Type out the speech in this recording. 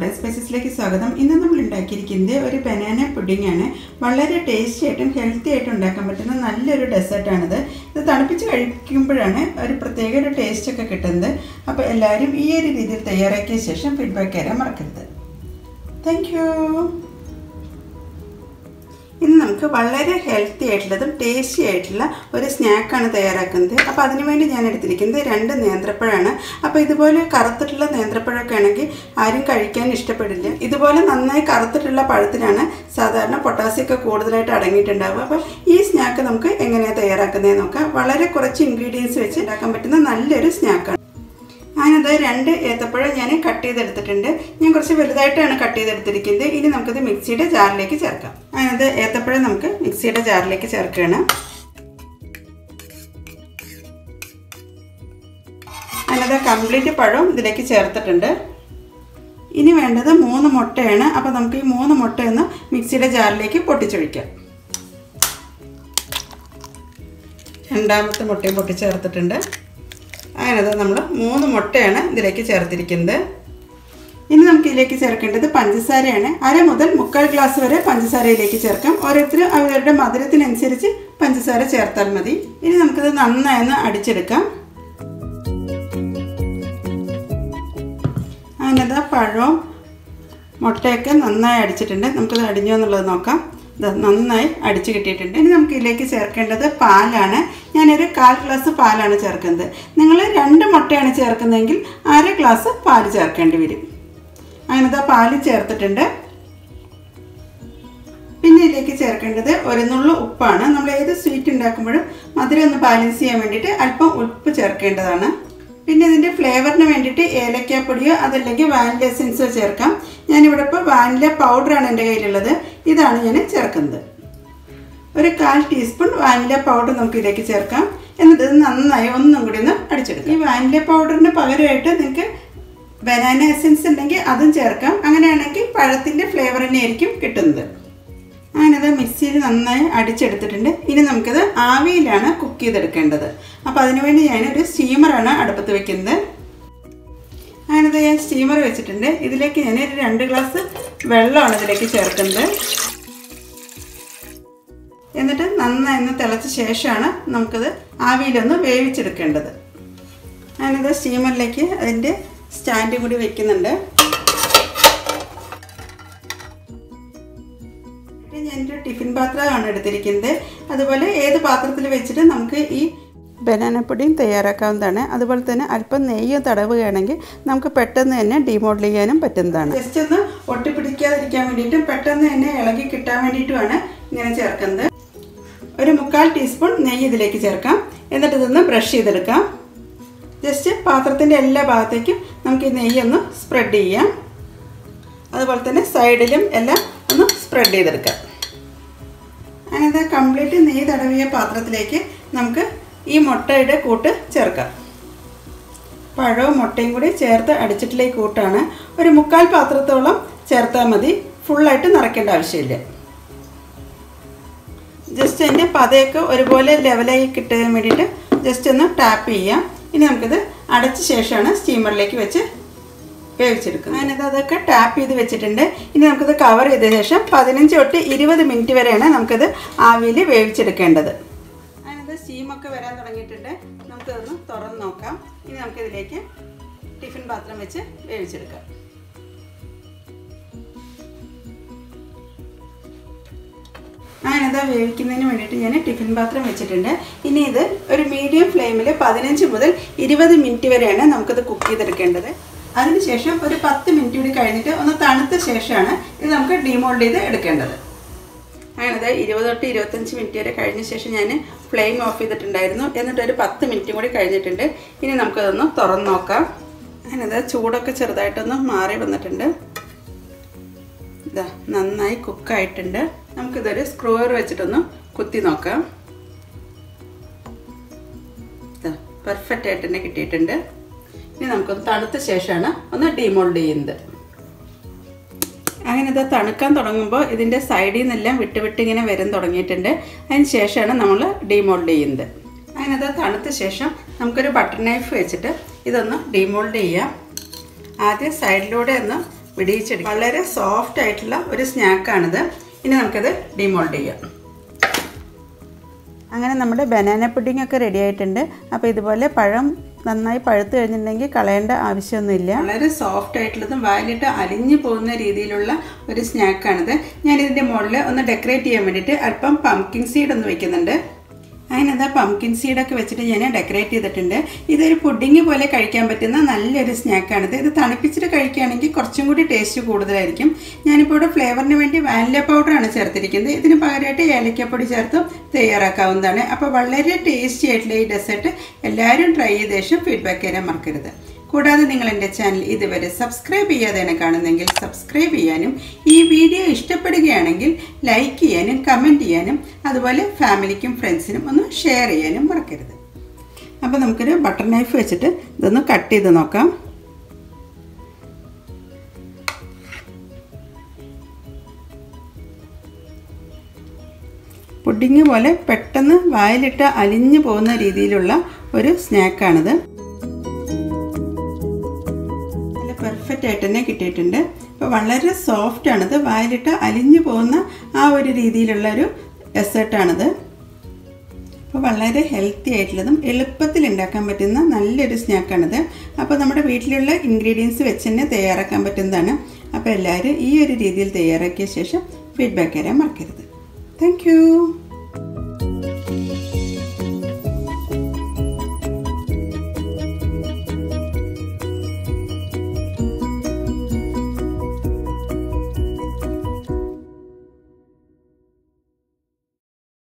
sindhusfoodandspices സ്വാഗതം. ഇന്ന് നമ്മൾ ഉണ്ടാക്കിയിരിക്കുന്നത് ഒരു banana pudding ആണ്. വളരെ ടേസ്റ്റി ആയിട്ടും ഹെൽത്തി ആയിട്ടും ഉണ്ടാക്കാൻ പറ്റുന്ന നല്ലൊരു ഡെസേർട്ട് ആണിത്. ഇത് തണുപ്പിച്ച് കഴിക്കുമ്പോഴാണ് ഒരു പ്രത്യേക ഒരു ടേസ്റ്റ് ഒക്കെ കിട്ടുന്നത്. അപ്പോൾ എല്ലാവരും ഈ ഒരു രീതിയിൽ തയ്യാറാക്കിയ ശേഷം ഫീഡ്ബാക്ക് തരാൻ മറക്കരുത്. Thank you. ഇന്ന് നമുക്ക് വളരെ ഹെൽത്തി ആയിട്ടുള്ളതും ടേസ്റ്റി ആയിട്ടുള്ള ഒരു സ്നാക്കാണ് തയ്യാറാക്കുന്നത്. അപ്പോൾ അതിനുവേണ്ടി ഞാൻ എടുത്തിരിക്കുന്നത് 2 നേന്ത്രപ്പഴമാണ്. അപ്പോൾ ഇതുപോലെ കറുത്തിട്ടുള്ള നേന്ത്രപ്പഴമൊക്കെ ആണെങ്കിൽ ആരും കഴിക്കാൻ ഇഷ്ടപ്പെടില്ല. ഇതുപോലെ നന്നായി കറുത്തിട്ടുള്ള പഴത്തിനാണ് സാധാരണ പൊട്ടാസ്യമൊക്കെ കൂടുതലായിട്ട് അടങ്ങിയിട്ടുണ്ടാവുക. അപ്പോൾ ഈ സ്നാക്ക് നമുക്ക് എങ്ങനെയാണ് തയ്യാറാക്കുന്നതെന്ന് നോക്കാം. വളരെ കുറച്ച് ഇൻഗ്രീഡിയൻസ് വെച്ച് ഉണ്ടാക്കാൻ പറ്റുന്ന നല്ലൊരു സ്നാക്കാണ്. ഞാനത് 2 ഏത്തപ്പഴം ഞാൻ കട്ട് ചെയ്തെടുത്തിട്ടുണ്ട്. ഞാൻ കുറച്ച് വലുതായിട്ടാണ് കട്ട് ചെയ്തെടുത്തിരിക്കുന്നത്. ഇനി നമുക്കത് മിക്സിയുടെ ജാറിലേക്ക് ചേർക്കാം. ഞാനത് ഏത്തപ്പഴം നമുക്ക് മിക്സിയുടെ ജാറിലേക്ക് ചേർക്കുകയാണ്. ഞാനത് കംപ്ലീറ്റ് പഴവും ഇതിലേക്ക് ചേർത്തിട്ടുണ്ട്. ഇനി വേണ്ടത് 3 മുട്ടയാണ്. അപ്പോൾ നമുക്ക് ഈ 3 മുട്ടയൊന്ന് മിക്സിയുടെ ജാറിലേക്ക് പൊട്ടിച്ചൊഴിക്കാം. രണ്ടാമത്തെ മുട്ടയും പൊട്ടിച്ചേർത്തിട്ടുണ്ട്. അങ്ങനെ നമ്മൾ 3 മുട്ടയാണ് ഇതിലേക്ക് ചേർത്തിരിക്കുന്നത്. ഇനി നമുക്ക് ഇതിലേക്ക് ചേർക്കേണ്ടത് പഞ്ചസാരയാണ്. 1/2 മുതൽ 3/4 ഗ്ലാസ് വരെ പഞ്ചസാരയിലേക്ക് ചേർക്കാം. ഓരോരുത്തരും അവരുടെ മധുരത്തിനനുസരിച്ച് പഞ്ചസാര ചേർത്താൽ മതി. ഇനി നമുക്കിത് നന്നായി അടിച്ചെടുക്കാം. അങ്ങനെ പഴവും മുട്ടയൊക്കെ നന്നായി അടിച്ചിട്ടുണ്ട്. നമുക്കത് അടിഞ്ഞോ എന്നുള്ളത് നോക്കാം. നന്നായി അടിച്ചു കിട്ടിയിട്ടുണ്ട്. ഇനി നമുക്ക് ഇതിലേക്ക് ചേർക്കേണ്ടത് പാലാണ്. ഞാനൊരു 1/4 ഗ്ലാസ് പാലാണ് ചേർക്കുന്നത്. നിങ്ങൾ 2 മുട്ടയാണ് ചേർക്കുന്നതെങ്കിൽ 1/2 ഗ്ലാസ് പാൽ ചേർക്കേണ്ടി വരും. അങ്ങനത്തെ പാൽ ചേർത്തിട്ടുണ്ട്. പിന്നെ ഇതിലേക്ക് ചേർക്കേണ്ടത് 1 നുള്ളു ഉപ്പാണ്. നമ്മൾ ഏത് സ്വീറ്റ് ഉണ്ടാക്കുമ്പോഴും മധുരം ഒന്ന് ബാലൻസ് ചെയ്യാൻ വേണ്ടിയിട്ട് അല്പം ഉപ്പ് ചേർക്കേണ്ടതാണ്. പിന്നെ ഇതിൻ്റെ ഫ്ലേവറിന് വേണ്ടിയിട്ട് ഏലക്കാപ്പൊടിയോ അതല്ലെങ്കിൽ വാനില എസൻസോ ചേർക്കാം. ഞാനിവിടെ ഇപ്പോൾ വാനില പൗഡറാണ് എൻ്റെ കയ്യിലുള്ളത്. ഇതാണ് ഞാൻ ചേർക്കുന്നത്. ഒരു 1/4 ടീസ്പൂൺ വാനില പൗഡർ നമുക്ക് ഇതിലേക്ക് ചേർക്കാം. എന്നിട്ട് ഇത് നന്നായി ഒന്നും കൂടി ഒന്ന് അടിച്ചെടുക്കാം. ഈ വാനില പൗഡറിന് പകരമായിട്ട് നിങ്ങൾക്ക് ബനാന എസൻസ് ഉണ്ടെങ്കിൽ അതും ചേർക്കാം. അങ്ങനെയാണെങ്കിൽ പഴത്തിൻ്റെ ഫ്ലേവർ തന്നെ ആയിരിക്കും കിട്ടുന്നത്. അങ്ങനെയത് മിക്സിയിൽ നന്നായി അടിച്ചെടുത്തിട്ടുണ്ട്. ഇനി നമുക്കത് ആവിയിലാണ് കുക്ക് ചെയ്തെടുക്കേണ്ടത്. അപ്പോൾ അതിനുവേണ്ടി ഞാനൊരു സ്റ്റീമറാണ് അടുപ്പത്ത് വെക്കുന്നത്. അങ്ങനത് ഞാൻ സ്റ്റീമർ വെച്ചിട്ടുണ്ട്. ഇതിലേക്ക് ഞാൻ ഒരു 2 ഗ്ലാസ് വെള്ളമാണ് ഇതിലേക്ക് ചേർക്കുന്നത്. എന്നിട്ട് നന്നായി തിളച്ച ശേഷമാണ് നമുക്കത് ആവിയിലൊന്ന് വേവിച്ചെടുക്കേണ്ടത്. ഞാനത് സ്റ്റീമറിലേക്ക് അതിൻ്റെ സ്റ്റാൻഡും കൂടി വെക്കുന്നുണ്ട്. ഞാനൊരു ടിഫിൻ പാത്രമാണ് എടുത്തിരിക്കുന്നത്. അതുപോലെ ഏത് പാത്രത്തിൽ വെച്ചിട്ട് നമുക്ക് ഈ ബനാന പുഡിംഗ് തയ്യാറാക്കാവുന്നതാണ്. അതുപോലെ തന്നെ അല്പം നെയ്യ് തടവുകയാണെങ്കിൽ നമുക്ക് പെട്ടെന്ന് തന്നെ ഡീമോൾഡ് ചെയ്യാനും പറ്റുന്നതാണ്. ജസ്റ്റ് ഒന്ന് ഒട്ടിപ്പിടിക്കാതിരിക്കാൻ വേണ്ടിയിട്ടും പെട്ടെന്ന് തന്നെ ഇളകി കിട്ടാൻ വേണ്ടിയിട്ടുമാണ് ഇങ്ങനെ ചേർക്കുന്നത്. ഒരു 3/4 ടീസ്പൂൺ നെയ്യ് ഇതിലേക്ക് ചേർക്കാം. എന്നിട്ട് ഇതൊന്ന് ബ്രഷ് ചെയ്തെടുക്കാം. ജസ്റ്റ് പാത്രത്തിൻ്റെ എല്ലാ ഭാഗത്തേക്കും നമുക്ക് ഈ നെയ്യൊന്ന് സ്പ്രെഡ് ചെയ്യാം. അതുപോലെ തന്നെ സൈഡിലും എല്ലാം ഒന്ന് സ്പ്രെഡ് ചെയ്തെടുക്കാം. അങ്ങനെ കംപ്ലീറ്റ് നെയ്യ് തടവിയ പാത്രത്തിലേക്ക് നമുക്ക് ഈ മുട്ടയുടെ കൂട്ട് ചേർക്കാം. പഴവും മുട്ടയും കൂടി ചേർത്ത് അടിച്ചിട്ടുള്ള ഈ കൂട്ടാണ്. ഒരു 3/4 പാത്രത്തോളം ചേർത്താൽ മതി. ഫുള്ളായിട്ട് നിറയ്ക്കേണ്ട ആവശ്യമില്ല. ജസ്റ്റ് അതിൻ്റെ പതയൊക്കെ ഒരുപോലെ ലെവലായി കിട്ടാൻ വേണ്ടിയിട്ട് ജസ്റ്റ് ഒന്ന് ടാപ്പ് ചെയ്യാം. ഇനി നമുക്കിത് അടച്ച ശേഷമാണ് സ്റ്റീമറിലേക്ക് വെച്ച് വേവിച്ചെടുക്കുന്നത്. ഞാനിത് അതൊക്കെ ടാപ്പ് ചെയ്ത് വെച്ചിട്ടുണ്ട്. ഇനി നമുക്കിത് കവർ ചെയ്ത ശേഷം 15 തൊട്ട് 20 മിനിറ്റ് വരെയാണ് നമുക്കിത് ആവിയിൽ വേവിച്ചെടുക്കേണ്ടത്. അതിനത് സ്റ്റീമൊക്കെ വരാൻ തുടങ്ങിയിട്ടുണ്ട്. നമുക്കിതൊന്ന് തുറന്ന് നോക്കാം. ഇനി നമുക്കിതിലേക്ക് ടിഫിൻ പാത്രം വെച്ച് വേവിച്ചെടുക്കാം. ഞാനത് വേവിക്കുന്നതിന് വേണ്ടിയിട്ട് ഞാൻ ടിഫിൻ പാത്രം വെച്ചിട്ടുണ്ട്. ഇനി ഇത് ഒരു മീഡിയം ഫ്ലെയിമിൽ 15 മുതൽ 20 മിനിറ്റ് വരെയാണ് നമുക്കിത് കുക്ക് ചെയ്തെടുക്കേണ്ടത്. അതിനുശേഷം ഒരു 10 മിനിറ്റ് കൂടി കഴിഞ്ഞിട്ട് ഒന്ന് തണുത്ത ശേഷമാണ് ഇത് നമുക്ക് ഡീമോൾഡ് ചെയ്ത് എടുക്കേണ്ടത്. അങ്ങനത് 20 തൊട്ട് 25 മിനിറ്റ് വരെ കഴിഞ്ഞ ശേഷം ഞാൻ ഫ്ലെയിം ഓഫ് ചെയ്തിട്ടുണ്ടായിരുന്നു. എന്നിട്ട് ഒരു 10 മിനിറ്റ് കൂടി കഴിഞ്ഞിട്ടുണ്ട്. ഇനി നമുക്കതൊന്ന് തുറന്ന് നോക്കാം. അങ്ങനത് ചൂടൊക്കെ ചെറുതായിട്ടൊന്ന് മാറി വന്നിട്ടുണ്ട്. ഇതാ നന്നായി കുക്കായിട്ടുണ്ട്. നമുക്കിതൊരു സ്ക്രൂവർ വെച്ചിട്ടൊന്ന് കുത്തി നോക്കാം. ഇതാ പെർഫെക്റ്റ് ആയിട്ട് തന്നെ കിട്ടിയിട്ടുണ്ട്. ഇനി നമുക്കൊന്ന് തണുത്ത ശേഷമാണ് ഒന്ന് ഡീമോൾഡ് ചെയ്യുന്നത്. അങ്ങനെ ഇത് തണുക്കാൻ തുടങ്ങുമ്പോൾ ഇതിൻ്റെ സൈഡിൽ നിന്നെല്ലാം വിട്ട് ഇങ്ങനെ വരാൻ തുടങ്ങിയിട്ടുണ്ട്. അതിന് ശേഷമാണ് നമ്മൾ ഡീമോൾഡ് ചെയ്യുന്നത്. അങ്ങനെ അത് തണുത്ത ശേഷം നമുക്കൊരു ബട്ടർ നൈഫ് വെച്ചിട്ട് ഇതൊന്ന് ഡീമോൾഡ് ചെയ്യാം. ആദ്യം സൈഡിലൂടെ ഒന്ന് വിടിയിച്ചെടുക്കും. വളരെ സോഫ്റ്റ് ആയിട്ടുള്ള ഒരു സ്നാക്കാണിത്. ഇനി നമുക്കത് ഡിമോൾഡ് ചെയ്യാം. അങ്ങനെ നമ്മുടെ ബനാന പുഡിംഗ് ഒക്കെ റെഡി ആയിട്ടുണ്ട്. അപ്പോൾ ഇതുപോലെ പഴം നന്നായി പഴുത്ത് കഴിഞ്ഞിട്ടുണ്ടെങ്കിൽ കളയേണ്ട ആവശ്യമൊന്നുമില്ല. വളരെ സോഫ്റ്റ് ആയിട്ടുള്ളതും വായിലിട്ട് അലിഞ്ഞു പോകുന്ന രീതിയിലുള്ള ഒരു സ്നാക്കാണിത്. ഞാനിതിൻ്റെ മുകളിൽ ഒന്ന് ഡെക്കറേറ്റ് ചെയ്യാൻ വേണ്ടിയിട്ട് അല്പം പംകിൻ സീഡ് ഒന്ന് വയ്ക്കുന്നുണ്ട്. അതിനെന്താ പംകിൻ സീഡൊക്കെ വെച്ചിട്ട് ഞാൻ ഡെക്കറേറ്റ് ചെയ്തിട്ടുണ്ട്. ഇതൊരു പുഡിങ് പോലെ കഴിക്കാൻ പറ്റുന്ന നല്ലൊരു സ്നാക്കാണിത്. ഇത് തണുപ്പിച്ചിട്ട് കഴിക്കുകയാണെങ്കിൽ കുറച്ചും കൂടി ടേസ്റ്റ് കൂടുതലായിരിക്കും. ഞാനിപ്പോൾ ഇവിടെ ഫ്ലേവറിന് വേണ്ടി വാനില പൗഡറാണ് ചേർത്തിരിക്കുന്നത്. ഇതിന് പകരമായിട്ട് ഏലക്കപ്പൊടി ചേർത്തും തയ്യാറാക്കാവുന്നതാണ്. അപ്പോൾ വളരെ ടേസ്റ്റി ആയിട്ടുള്ള ഈ ഡെസേർട്ട് എല്ലാവരും ട്രൈ ചെയ്ത ശേഷം ഫീഡ്ബാക്ക് തരാൻ മറക്കരുത്. കൂടാതെ നിങ്ങൾ എൻ്റെ ചാനൽ ഇതുവരെ സബ്സ്ക്രൈബ് ചെയ്യാതെയാണ് കാണുന്നതെങ്കിൽ സബ്സ്ക്രൈബ് ചെയ്യാനും ഈ വീഡിയോ ഇഷ്ടപ്പെടുകയാണെങ്കിൽ ലൈക്ക് ചെയ്യാനും കമൻറ്റ് ചെയ്യാനും അതുപോലെ ഫാമിലിക്കും ഫ്രണ്ട്സിനും ഒന്ന് ഷെയർ ചെയ്യാനും മറക്കരുത്. അപ്പോൾ നമുക്കൊരു ബട്ടർ നൈഫ് വെച്ചിട്ട് ഇതൊന്ന് കട്ട് ചെയ്ത് നോക്കാം. പുഡിങ് പോലെ പെട്ടെന്ന് വായിലിട്ട് അലിഞ്ഞു പോകുന്ന രീതിയിലുള്ള ഒരു സ്നാക്കാണിത്. പെർഫെക്റ്റ് ആയിട്ട് തന്നെ കിട്ടിയിട്ടുണ്ട്. അപ്പോൾ വളരെ സോഫ്റ്റാണിത്. വായിലിട്ട് അലിഞ്ഞു പോകുന്ന ആ ഒരു രീതിയിലുള്ളൊരു ഡെസേർട്ടാണിത്. അപ്പോൾ വളരെ ഹെൽത്തി ആയിട്ടുള്ളതും എളുപ്പത്തിൽ ഉണ്ടാക്കാൻ പറ്റുന്ന നല്ലൊരു സ്നാക്കാണിത്. അപ്പോൾ നമ്മുടെ വീട്ടിലുള്ള ഇൻഗ്രീഡിയൻസ് വെച്ച് തന്നെ തയ്യാറാക്കാൻ പറ്റുന്നതാണ്. അപ്പോൾ എല്ലാവരും ഈ ഒരു രീതിയിൽ തയ്യാറാക്കിയ ശേഷം ഫീഡ്ബാക്ക് തരാൻ മറക്കരുത്. Thank you.